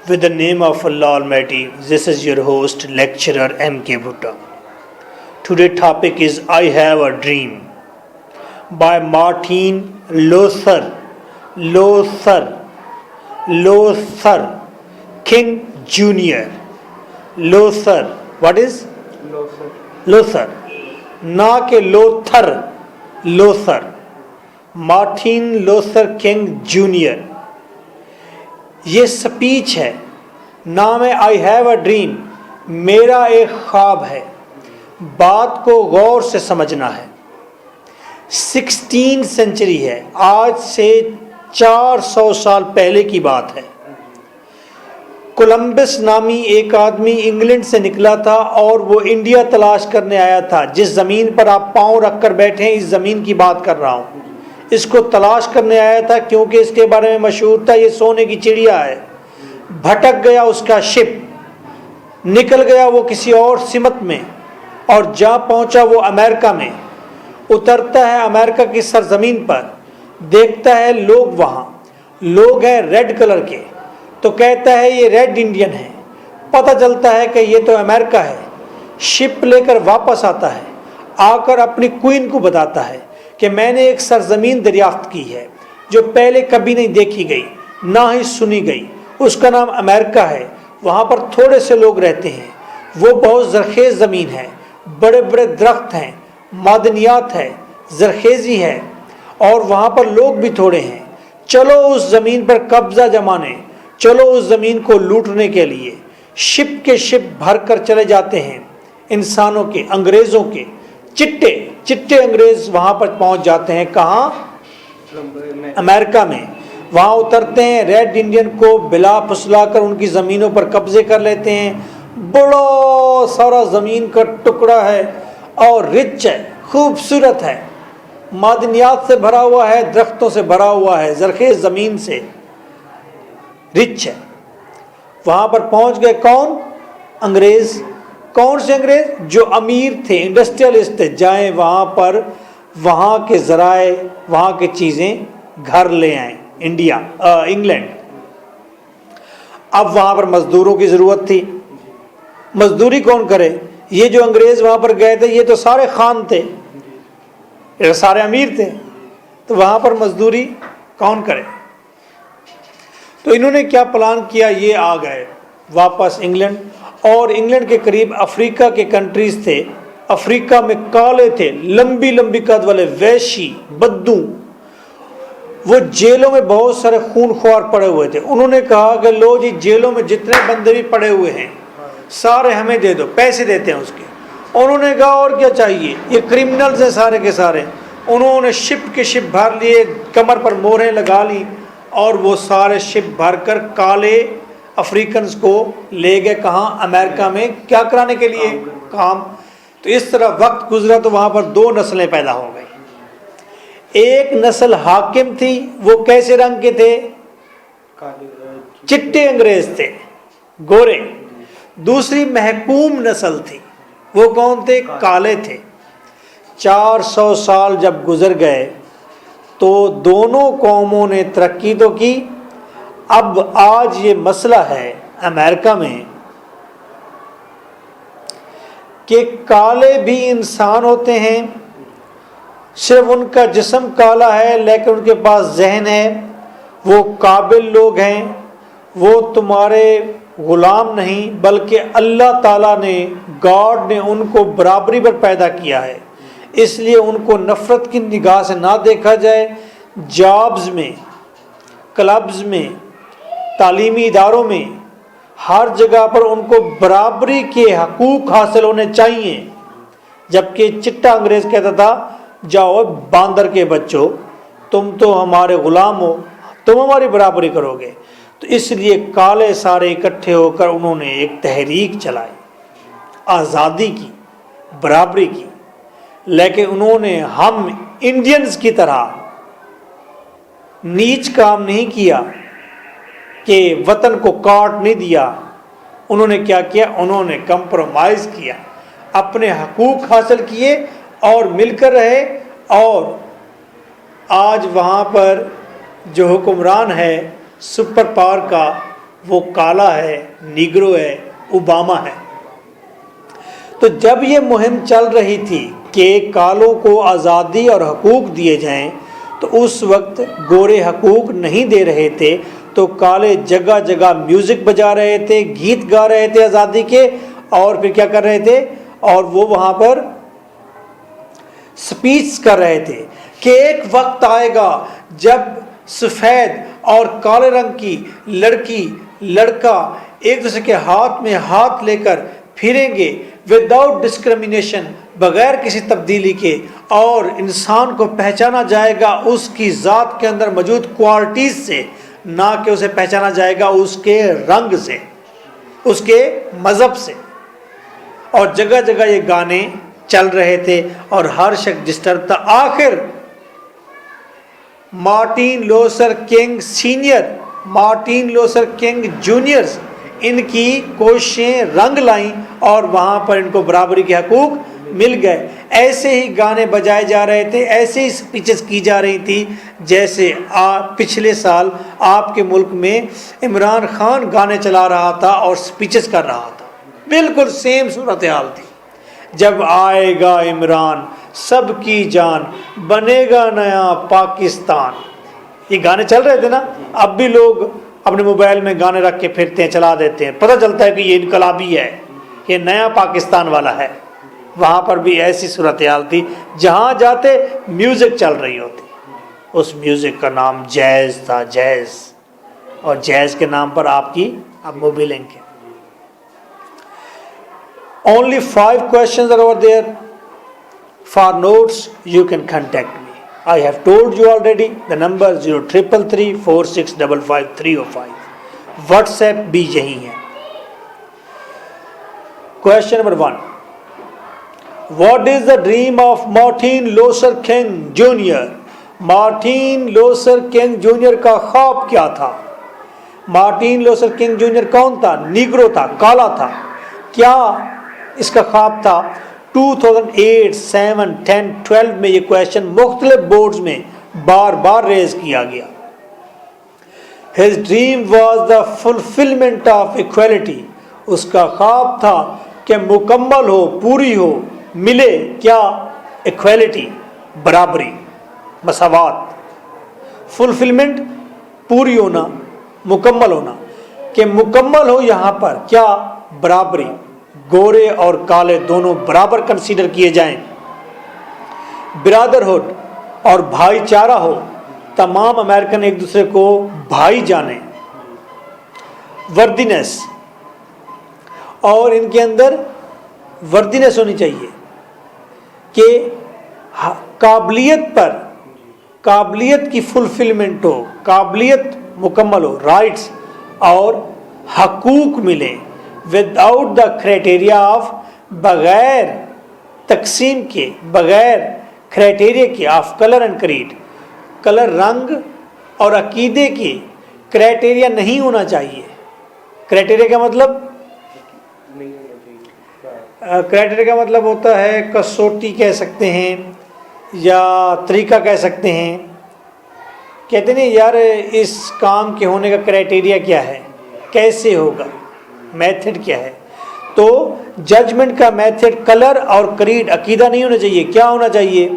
With the name of Allah Almighty, this is your host, lecturer M.K. Bhutta. Today's topic is I Have a Dream by Martin Luther King Jr. Luther, what is? Luther. Na ke Luther. Luther. Martin Luther King Jr. یہ speech ہے، نام ہے I have a dream, میرا ایک خواب ہے۔ بات کو غور سے سمجھنا ہے۔ 16 سینچری ہے، آج سے 400 سال پہلے کی بات ہے۔ کولمبس نامی ایک آدمی انگلینڈ سے نکلا تھا اور وہ انڈیا تلاش کرنے آیا تھا۔ جس زمین پر آپ پاؤں رکھ کر بیٹھے ہیں، اس زمین کی بات کر رہا ہوں۔ اس کو تلاش کرنے آیا تھا کیونکہ اس کے بارے میں مشہور تھا یہ سونے کی چڑیا ہے۔ بھٹک گیا اس کا شپ، نکل گیا وہ کسی اور سمت میں، اور جہاں پہنچا وہ امریکہ میں۔ اترتا ہے امریکہ کی سرزمین پر، دیکھتا ہے لوگ، وہاں لوگ ہیں ریڈ کلر کے، تو کہتا ہے یہ ریڈ انڈین ہے۔ پتہ چلتا ہے کہ یہ تو امریکہ ہے۔ شپ لے کر واپس آتا ہے، آ کر اپنی کوئین کو بتاتا ہے کہ میں نے ایک سرزمین دریافت کی ہے جو پہلے کبھی نہیں دیکھی گئی، نہ ہی سنی گئی۔ اس کا نام امریکہ ہے۔ وہاں پر تھوڑے سے لوگ رہتے ہیں، وہ بہت زرخیز زمین ہے، بڑے بڑے درخت ہیں، معدنیات ہے، زرخیزی ہے، اور وہاں پر لوگ بھی تھوڑے ہیں۔ چلو اس زمین پر قبضہ جمانے، چلو اس زمین کو لوٹنے کے لیے۔ شپ کے شپ بھر کر چلے جاتے ہیں، انسانوں کے، انگریزوں کے، چٹے انگریز وہاں پر پہنچ جاتے ہیں۔ کہاں؟ امریکہ میں۔ وہاں اترتے ہیں، ریڈ انڈین کو بلا پھسلا کر ان کی زمینوں پر قبضے کر لیتے ہیں۔ بڑا سارا زمین کا ٹکڑا ہے اور رچ ہے، خوبصورت ہے، معدنیات سے بھرا ہوا ہے، درختوں سے بھرا ہوا ہے، زرخیز زمین سے رچ ہے۔ وہاں پر پہنچ گئے کون؟ انگریز۔ کون سے انگریز؟ جو امیر تھے، انڈسٹریلسٹ تھے۔ جائیں وہاں پر، وہاں کے ذرائع، وہاں کے چیزیں گھر لے آئیں انگلینڈ۔ اب وہاں پر مزدوروں کی ضرورت تھی۔ مزدوری کون کرے؟ یہ جو انگریز وہاں پر گئے تھے یہ تو سارے خان تھے، یہ سارے امیر تھے، تو وہاں پر مزدوری کون کرے؟ تو انہوں نے کیا پلان کیا، یہ آ گئے واپس انگلینڈ، اور انگلینڈ کے قریب افریقہ کے کنٹریز تھے۔ افریقہ میں کالے تھے، لمبی لمبی قد والے، وحشی، بدو۔ وہ جیلوں میں بہت سارے خون خوار پڑے ہوئے تھے۔ انہوں نے کہا کہ لو جی، جیلوں میں جتنے بندے بھی پڑے ہوئے ہیں سارے ہمیں دے دو، پیسے دیتے ہیں اس کے۔ انہوں نے کہا اور کیا چاہیے، یہ کرمنلز ہیں سارے کے سارے۔ انہوں نے شپ کے شپ بھر لیے، کمر پر موریں لگا لی، اور وہ سارے شپ بھر کر کالے افریقنز کو لے گئے کہاں؟ امریکہ میں۔ کیا کرانے کے لیے؟ کام۔ تو اس طرح وقت گزرا تو وہاں پر 2 نسلیں پیدا ہو گئی۔ ایک نسل حاکم تھی، وہ کیسے رنگ کے تھے؟ چٹے انگریز تھے، گورے۔ دوسری محکوم نسل تھی، وہ کون تھے؟ کالے تھے۔ 400 سال جب گزر گئے تو دونوں قوموں نے ترقی تو کی۔ اب آج یہ مسئلہ ہے امریکہ میں کہ کالے بھی انسان ہوتے ہیں، صرف ان کا جسم کالا ہے لیکن ان کے پاس ذہن ہے، وہ قابل لوگ ہیں، وہ تمہارے غلام نہیں، بلکہ اللہ تعالیٰ نے، گاڈ نے ان کو برابری پر پیدا کیا ہے۔ اس لیے ان کو نفرت کی نگاہ سے نہ دیکھا جائے۔ جابز میں، کلبز میں، تعلیمی اداروں میں، ہر جگہ پر ان کو برابری کے حقوق حاصل ہونے چاہیے۔ جبکہ چٹا انگریز کہتا تھا جاؤ باندر کے بچوں، تم تو ہمارے غلام ہو، تم ہماری برابری کرو گے۔ تو اس لیے کالے سارے اکٹھے ہو کر انہوں نے ایک تحریک چلائی، آزادی کی، برابری کی۔ لیکن انہوں نے ہم انڈینز کی طرح نیچ کام نہیں کیا کہ وطن کو کاٹ نہیں دیا۔ انہوں نے کیا کیا؟ انہوں نے کمپرومائز کیا، اپنے حقوق حاصل کیے اور مل کر رہے۔ اور آج وہاں پر جو حکمران ہے سپر پاور کا، وہ کالا ہے, نیگرو ہے, اوباما ہے. تو جب یہ مہم چل رہی تھی کہ کالوں کو آزادی اور حقوق دیے جائیں تو اس وقت گورے حقوق نہیں دے رہے تھے, تو کالے جگہ جگہ میوزک بجا رہے تھے, گیت گا رہے تھے آزادی کے, اور پھر کیا کر رہے تھے, اور وہ وہاں پر سپیچ کر رہے تھے کہ ایک وقت آئے گا جب سفید اور کالے رنگ کی لڑکی لڑکا ایک دوسرے کے ہاتھ میں ہاتھ لے کر پھریں گے وداؤٹ ڈسکرمنیشن, بغیر کسی تبدیلی کے, اور انسان کو پہچانا جائے گا اس کی ذات کے اندر موجود کوالٹیز سے, نہ کہ اسے پہچانا جائے گا اس کے رنگ سے, اس کے مذہب سے. اور جگہ جگہ یہ گانے چل رہے تھے اور ہر شخص ڈسٹرب تھا. آخر Martin Luther King Senior, Martin Luther King Juniors, ان کی کوششیں رنگ لائیں اور وہاں پر ان کو برابری کے حقوق مل گئے. ایسے ہی گانے بجائے جا رہے تھے, ایسے ہی سپیچز کی جا رہی تھی جیسے پچھلے سال آپ کے ملک میں عمران خان گانے چلا رہا تھا اور سپیچز کر رہا تھا. بالکل سیم صورتحال تھی. جب آئے گا عمران سب کی جان, بنے گا نیا پاکستان, یہ گانے چل رہے تھے نا. اب بھی لوگ اپنے موبائل میں گانے رکھ کے پھرتے ہیں, چلا دیتے ہیں, پتہ چلتا ہے کہ یہ انقلابی ہے, یہ نیا پاکستان والا ہے. وہاں پر بھی ایسی صورتحال تھی, جہاں جاتے میوزک چل رہی ہوتی. اس میوزک کا نام جیز تھا, جیز. اور جیز کے نام پر آپ کی اب موبی لنک ہے. Only 5 questions are over there. For notes, you can contact me. I have told you already. The number 0333 4655 305. WhatsApp بھی یہی ہے. Question number 1. What is the dream of Martin Luther King Jr.? Martin Luther King Junior کا خواب کیا تھا؟ Martin Luther King junior کون تھا؟ Negro تھا, کالا تھا. کیا اس کا خواب تھا؟ 2008, 7, 10, 12 میں یہ کویشچن مختلف بورڈز میں بار بار ریز کیا گیا. His dream was the fulfillment of equality. اس کا خواب تھا کہ مکمل ہو, پوری ہو, ملے کیا؟ ایکویلٹی, برابری, مساوات. فلفلمنٹ پوری ہونا, مکمل ہونا, کہ مکمل ہو یہاں پر کیا؟ برابری, گورے اور کالے دونوں برابر کنسیڈر کیے جائیں. برادرہڈ اور بھائی چارہ ہو, تمام امریکن ایک دوسرے کو بھائی جانیں. وردینس, اور ان کے اندر وردینس ہونی چاہیے کہ قابلیت کی فلفلمنٹ ہو, قابلیت مکمل ہو, رائٹس اور حقوق ملیں. وداؤٹ دا کرائٹیریا آف, بغیر تقسیم کے, بغیر کرائٹیریا کے, of colour and creed, colour, رنگ اور عقیدے کی کرائٹیریا نہیں ہونا چاہیے. کرائٹیریا کا مطلب, کرائٹیریا کا مطلب ہوتا ہے کسوٹی کہہ سکتے ہیں یا طریقہ کہہ سکتے ہیں. کہتے نہیں یار اس کام کے ہونے کا کرائٹیریا کیا ہے, کیسے ہوگا, میتھڈ کیا ہے. تو ججمنٹ کا میتھڈ کلر اور کریڈ, عقیدہ نہیں ہونا چاہیے. کیا ہونا چاہیے؟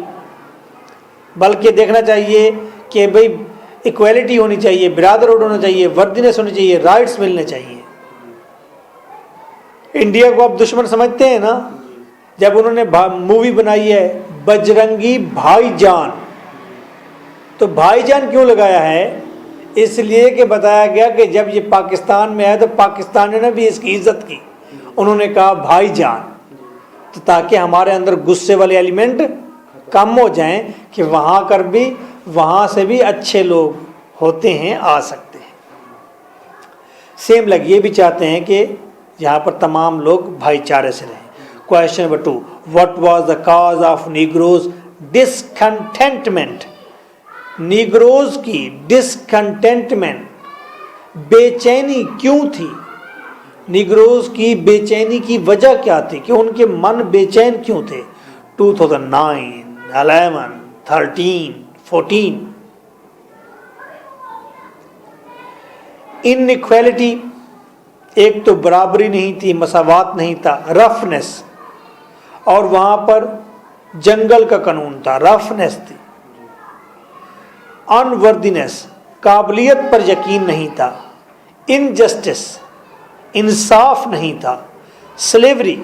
بلکہ دیکھنا چاہیے کہ بھئی ایکویلٹی ہونی چاہیے, برادرہڈ ہونا چاہیے, وردینس ہونی چاہیے, رائٹس ملنے چاہیے. انڈیا کو آپ دشمن سمجھتے ہیں نا, جب انہوں نے مووی بنائی ہے بجرنگی بھائی جان, تو بھائی جان کیوں لگایا ہے؟ اس لیے کہ بتایا گیا کہ جب یہ پاکستان میں آیا تو پاکستانیوں نے بھی اس کی عزت کی, انہوں نے کہا بھائی جان, تو تاکہ ہمارے اندر غصے والے ایلیمنٹ کم ہو جائیں کہ وہاں کر بھی, وہاں سے بھی اچھے لوگ ہوتے ہیں, آ سکتے ہیں. سیم لگ یہ بھی چاہتے ہیں کہ یہاں پر تمام لوگ بھائی چارے سے رہیں. Question number 2. What was the cause of Negroes discontentment? نیگروز کی ڈسکنٹینٹمنٹ, بے چینی کیوں تھی؟ نیگروز کی بے چینی کی وجہ کیا تھی, کہ ان کے من بے چین کیوں تھے؟ 2009, 11, 13, 14. Inequality ایک تو برابری نہیں تھی، مساوات نہیں تھا، رفنس، اور وہاں پر جنگل کا قانون تھا، رفنس تھی، انوردینس، قابلیت پر یقین نہیں تھا، انجسٹس، انصاف نہیں تھا، سلیوری،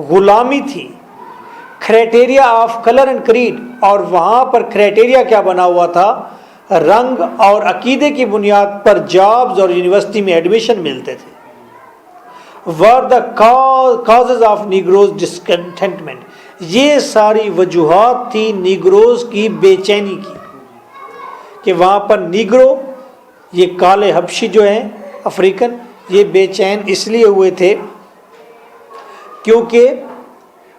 غلامی تھی، criteria of colour and creed, اور وہاں پر کرائٹیریا کیا بنا ہوا تھا، رنگ اور عقیدے کی بنیاد پر جابز اور یونیورسٹی میں ایڈمیشن ملتے تھے. were the causes of Negroes discontentment. یہ ساری وجوہات تھی نیگروز کی بے چینی کی، کہ وہاں پر نیگرو، یہ کالے حبشی جو ہیں افریقن، یہ بے چین اس لیے ہوئے تھے کیونکہ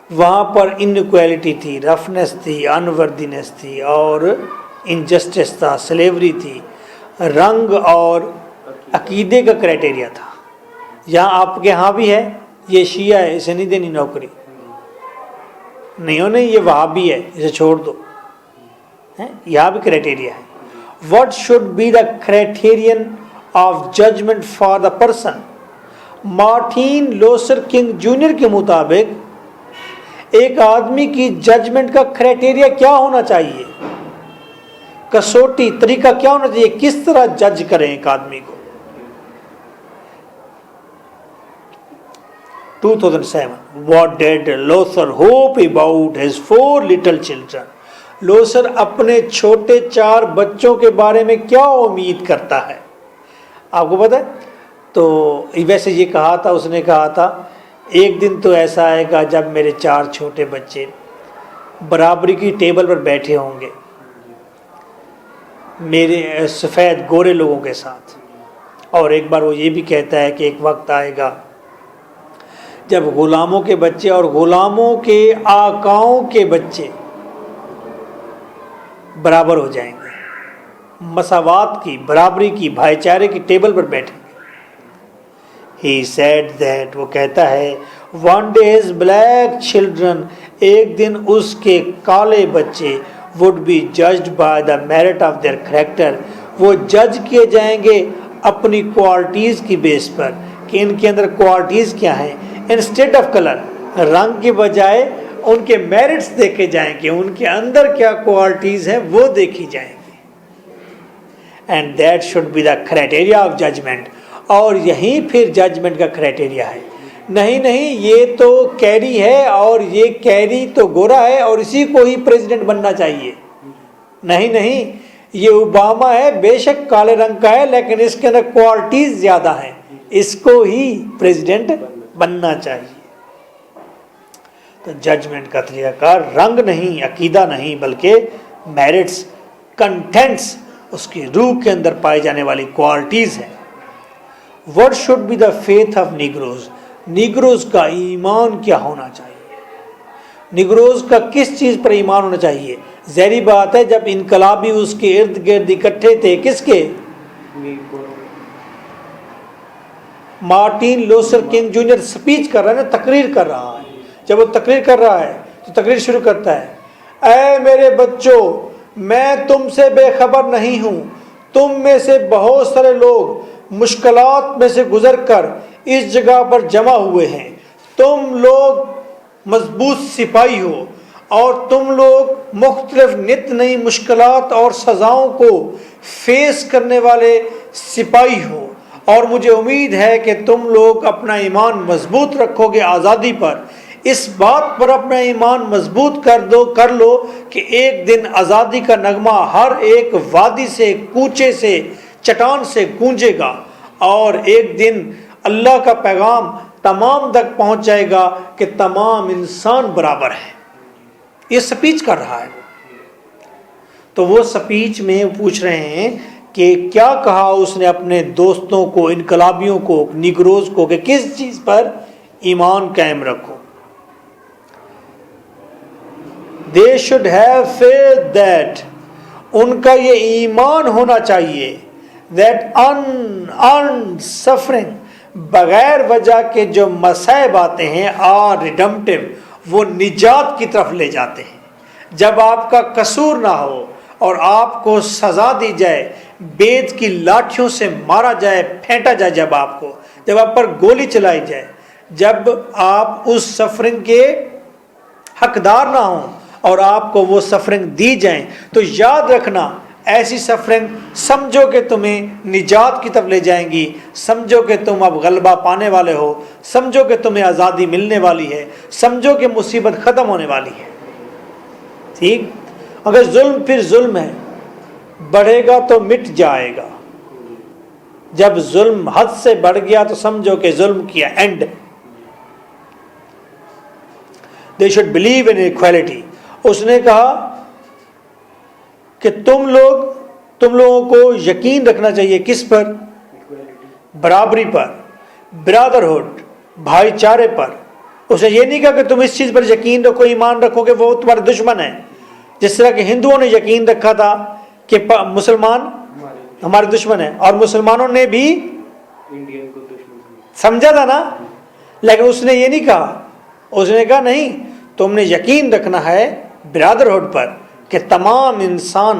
وہاں پر انکویلٹی تھی، رفنس تھی، انوردینس تھی، اور انجسٹس تھا، سلیوری تھی، رنگ اور عقیدے کا کرائٹیریا تھا. یہاں آپ کے ہاں بھی ہے، یہ شیعہ ہے اسے نہیں دینی نوکری، نہیں یہ وہابی ہے اسے چھوڑ دو، یہاں بھی کرائٹیریا ہے. What should be the criterion of judgment for the person? Martin Luther King Junior کے مطابق ایک آدمی کی ججمنٹ کا کرائٹیریا کیا ہونا چاہیے، کسوٹی طریقہ کیا ہونا چاہیے، کس طرح جج کریں ایک آدمی کو. 2007 What did Lothar hope about his 4 little children? لوثر اپنے چھوٹے 4 بچوں کے بارے میں کیا امید کرتا ہے، آپ کو پتہ ہے؟ تو ویسے یہ کہا تھا، اس نے کہا تھا ایک دن تو ایسا آئے گا جب میرے 4 چھوٹے بچے برابری کی ٹیبل پر بیٹھے ہوں گے میرے سفید گورے لوگوں کے ساتھ. اور ایک بار وہ یہ بھی کہتا ہے کہ ایک وقت آئے گا جب غلاموں کے بچے اور غلاموں کے آقاؤں کے بچے برابر ہو جائیں گے، مساوات کی، برابری کی، بھائی چارے کی ٹیبل پر بیٹھیں گے. He said that، وہ کہتا ہے one day his black children، ایک دن اس کے کالے بچے would be judged by the merit of their character، وہ جج کیے جائیں گے اپنی کوالٹیز کی بیس پر کہ ان کے اندر کوالٹیز کیا ہیں. انسٹیڈ آف کلر، رنگ کے بجائے ان کے میرٹس دیکھے جائیں گے، ان کے اندر کیا کوالٹیز ہیں وہ دیکھی جائیں گی. And that should be the criteria of judgment, اور یہی پھر ججمنٹ کا کرائٹیریا ہے. نہیں یہ تو کیری ہے اور یہ کیری تو گورا ہے اور اسی کو ہی پریزیڈنٹ بننا چاہیے. نہیں یہ اوباما ہے، بے شک کالے رنگ کا ہے لیکن اس کے اندر کوالٹیز زیادہ ہیں، اس کو ہی پریزیڈنٹ بننا چاہیے. تو ججمنٹ کا طریقہ کار رنگ نہیں، عقیدہ نہیں، بلکہ میرٹس، کنٹینٹس، اس کی روح کے اندر پائی جانے والی کوالٹیز ہیں. What should be the faith of Negroes؟ نیگروز کا ایمان کیا ہونا چاہیے، نیگروز کا کس چیز پر ایمان ہونا چاہیے. ظاہری بات ہے جب انقلابی اس کے ارد گرد اکٹھے تھے، کس کے؟ Mortein Luther King junior speech کر رہا ہے نا، تقریر کر رہا ہے. جب وہ تقریر کر رہا ہے تو تقریر شروع کرتا ہے، اے میرے بچوں، میں تم سے بے خبر نہیں ہوں، تم میں سے بہت سارے لوگ مشکلات میں سے گزر کر اس جگہ پر جمع ہوئے ہیں. تم لوگ مضبوط سپاہی ہو اور تم لوگ مختلف نت نئی مشکلات اور سزاؤں کو فیس کرنے والے سپاہی ہو، اور مجھے امید ہے کہ تم لوگ اپنا ایمان مضبوط رکھو گے آزادی پر. اس بات پر اپنا ایمان مضبوط کر لو کہ ایک دن آزادی کا نغمہ ہر ایک وادی سے، کوچے سے، چٹان سے گونجے گا، اور ایک دن اللہ کا پیغام تمام تک پہنچ جائے گا کہ تمام انسان برابر ہیں. یہ سپیچ کر رہا ہے. تو وہ سپیچ میں پوچھ رہے ہیں کہ کیا کہا اس نے اپنے دوستوں کو، انقلابیوں کو، نیگروز کو، کہ کس چیز پر ایمان قائم رکھو. They should have faith that، ان کا یہ ایمان ہونا چاہیے، that suffering، بغیر وجہ کے جو مصائب آتے ہیں، are redemptive، وہ نجات کی طرف لے جاتے ہیں. جب آپ کا قصور نہ ہو اور آپ کو سزا دی جائے، بیت کی لاٹھیوں سے مارا جائے، پھینٹا جائے، جب آپ کو جب آپ پر گولی چلائی جائے، جب آپ اس سفرنگ کے حقدار نہ ہوں اور آپ کو وہ سفرنگ دی جائیں، تو یاد رکھنا ایسی سفرنگ سمجھو کہ تمہیں نجات کی طرف لے جائیں گی، سمجھو کہ تم اب غلبہ پانے والے ہو، سمجھو کہ تمہیں آزادی ملنے والی ہے، سمجھو کہ مصیبت ختم ہونے والی ہے۔ ٹھیک؟ اگر ظلم پھر ظلم ہے، بڑھے گا تو مٹ جائے گا۔ جب ظلم حد سے بڑھ گیا تو سمجھو کہ ظلم کیا and. They should believe in equality۔ اس نے کہا کہ تم لوگوں کو یقین رکھنا چاہیے کس پر؟ برابری پر، برادرہڈ، بھائی چارے پر۔ اس نے یہ نہیں کہا کہ تم اس چیز پر یقین رکھو، ایمان رکھو کہ وہ تمہارے دشمن ہیں، جس طرح کہ ہندوؤں نے یقین رکھا تھا کہ مسلمان ہمارے دشمن ہیں، اور مسلمانوں نے بھی سمجھا تھا نا، لیکن اس نے یہ نہیں کہا۔ اس نے کہا نہیں، تم نے یقین رکھنا ہے برادرہڈ پر کہ تمام انسان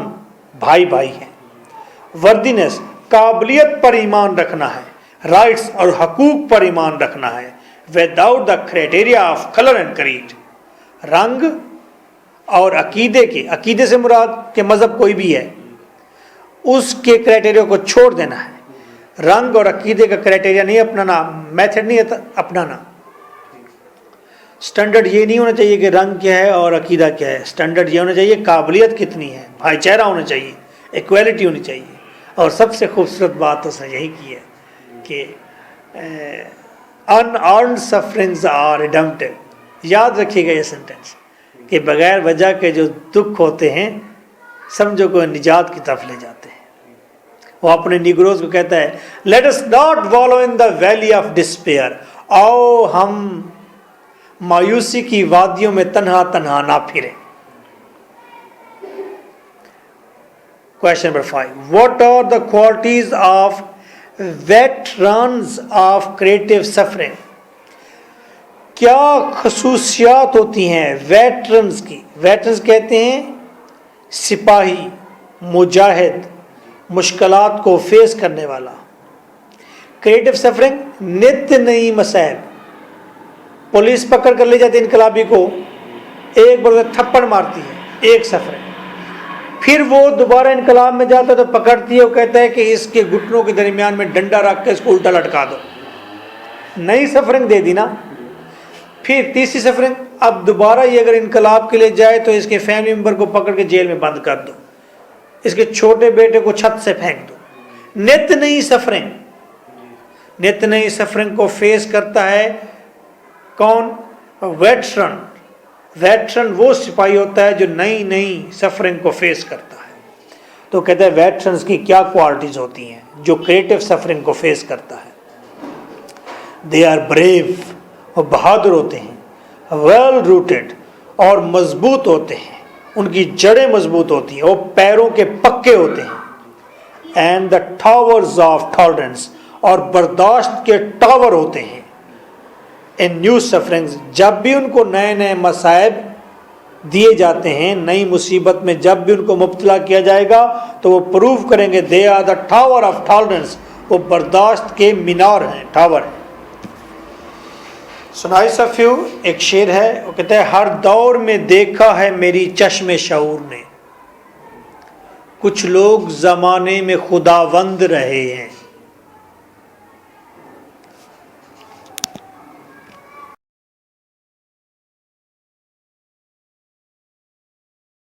بھائی بھائی ہیں۔ وردینس، قابلیت پر ایمان رکھنا ہے، رائٹس اور حقوق پر ایمان رکھنا ہے، without the criteria of colour and creed. رنگ اور عقیدے سے مراد کہ مذہب کوئی بھی ہے، اس کے کرائٹیریا کو چھوڑ دینا ہے۔ رنگ اور عقیدے کا کرائٹیریا نہیں اپنانا، میتھڈ نہیں اپنانا۔ سٹینڈرڈ یہ نہیں ہونا چاہیے کہ رنگ کیا ہے اور عقیدہ کیا ہے، سٹینڈرڈ یہ ہونا چاہیے قابلیت کتنی ہے، بھائی چارہ ہونا چاہیے، ایکویلٹی ہونی چاہیے۔ اور سب سے خوبصورت بات اس نے یہی کی ہے کہ ان ارنڈ سفرنگز آر ریڈمپٹیو۔ یاد رکھیے گا یہ سینٹینس کہ بغیر وجہ کے جو دکھ ہوتے ہیں سمجھو کو نجات کی طرف لے جاتے ہیں۔ وہ اپنے نیگروز کو کہتا ہے let us not wallow in the valley of despair, آؤ ہم مایوسی کی وادیوں میں تنہا تنہا نہ پھریں۔ Question number 5. What are the qualities of veterans of creative suffering؟ کیا خصوصیات ہوتی ہیں ویٹرنز کی؟ ویٹرنز کہتے ہیں سپاہی، مجاہد، مشکلات کو فیس کرنے والا۔ کریٹو سفرنگ، نت نئی مصائب۔ پولیس پکڑ کر لے جاتی انقلابی کو، ایک بار تھپڑ مارتی ہے، ایک سفرنگ۔ پھر وہ دوبارہ انقلاب میں جاتا ہے تو پکڑتی ہے، وہ کہتا ہے کہ اس کے گھٹنوں کے درمیان میں ڈنڈا رکھ کے اس کو الٹا لٹکا دو، نئی سفرنگ دے دی نا۔ پھر تیسری سفرنگ، اب دوبارہ یہ اگر انقلاب کے لیے جائے تو اس کے فیملی ممبر کو پکڑ کے جیل میں بند کر دو، اس کے چھوٹے بیٹے کو چھت سے پھینک دو۔ نت نئی سفرنگ، نت نئی سفرنگ کو فیس کرتا ہے کون؟ ویٹرن۔ ویٹرن وہ سپاہی ہوتا ہے جو نئی نئی سفرنگ کو فیس کرتا ہے۔ تو کہتے ہیں ویٹرنز کی کیا کوالٹیز ہوتی ہیں جو کریٹو سفرنگ کو فیس کرتا ہے؟ دے آر بریو، وہ بہادر ہوتے ہیں، ویل روٹڈ، اور مضبوط ہوتے ہیں، ان کی جڑیں مضبوط ہوتی ہیں، وہ پیروں کے پکے ہوتے ہیں۔ And the towers of tolerance, اور برداشت کے ٹاور ہوتے ہیں۔ ان نیو سفرنگز، جب بھی ان کو نئے نئے مصائب دیے جاتے ہیں، نئی مصیبت میں جب بھی ان کو مبتلا کیا جائے گا تو وہ پروف کریں گے they are the tower of tolerance, وہ برداشت کے مینار ہیں، ٹاور ہیں۔ سنائی صفیو ایک شعر ہے، وہ کہتا ہے ہر دور میں دیکھا ہے میری چشم شعور نے، کچھ لوگ زمانے میں خداوند رہے ہیں۔